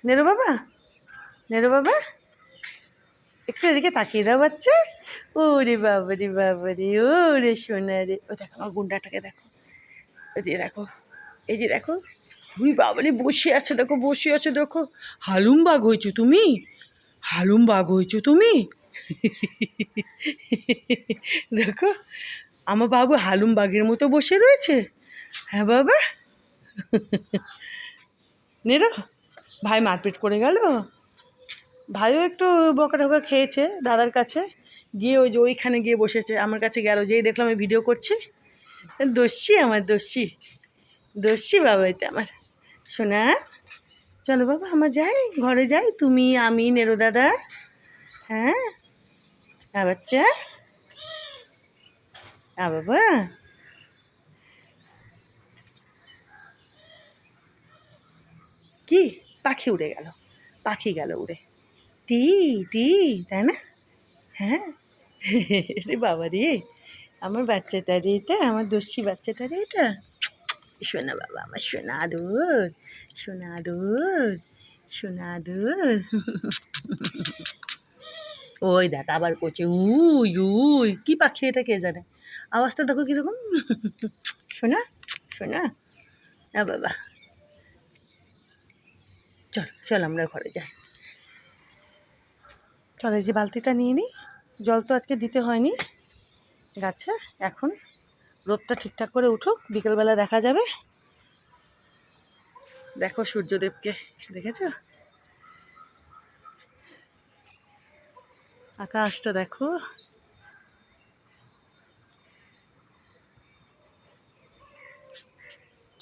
Narrow বাবা, narrow বাবা, একটু এদিকে তাকিয়ে দাও বাচ্চা। ওরে বাবারে বাবারে, ওরে সোনা রে। ও দেখো আমার গুন্ডাটাকে দেখো, এই যে দেখো, এই যে দেখো, উই বাবারে বসে আছে দেখো, বসে আছে দেখো। হালুম বাঘ হয়েছো তুমি, হালুম বাঘ হয়েছো তুমি। দেখো আমার বাবু হালুম বাঘের মতো বসে রয়েছে। হ্যাঁ বাবা, নেরো। ভাই মারপিট করে গেল, ভাইও একটু বকা টকা খেয়েছে দাদার কাছে গিয়ে, ওই যে ওইখানে গিয়ে বসেছে আমার কাছে গেল, যেই দেখলাম আমি ভিডিও করছি। দস্যি আমার, দস্যি, দস্যি বাবা এটা আমার শোনা। চলো বাবা আমার যাই, ঘরে যাই, তুমি আমি নেরো দাদা। হ্যাঁ বাচ্চা, বাবা কি পাখি উড়ে গেল, পাখি গেল উড়ে, টি টি, তাই না? হ্যাঁ। রে বাবা রে, আমার বাচ্চাটা রে এটা, আমার দস্যি বাচ্চাটা রে এটা। সোনা বাবা আমার, সোনা আদর, সোনা আদর, সোনা আদর। ওই দেখ আবার করছে উই উই, কি পাখি এটা কে জানে, আওয়াজটা দেখো কীরকম। শোনা, শোনা, বাবা চল চল আমরা ঘরে যাই। চল এই যে বালতিটা নিয়ে নিই, জল তো আজকে দিতে হয়নি গাছে। এখন রোদটা ঠিকঠাক করে উঠুক, বিকেলবেলা দেখা যাবে। দেখো সূর্যদেবকে, দেখেছ আকাশটা দেখো।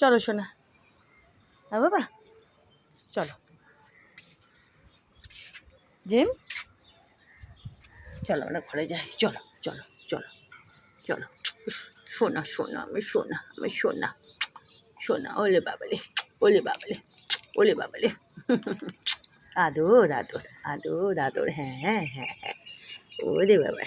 চলো শোনা, হ্যাঁ বাবা চলো জেম, চলো আমরা ঘরে যাই, চলো চলো চলো চলো। সোনা সোনা আমি, সোনা আমি, সোনা সোনা, ওলে বাবালে, ওলে বাবালে, ওলে বাবালে। আদর আদর আদর আদর, হ্যাঁ হ্যাঁ হ্যাঁ, ওরে বাবা।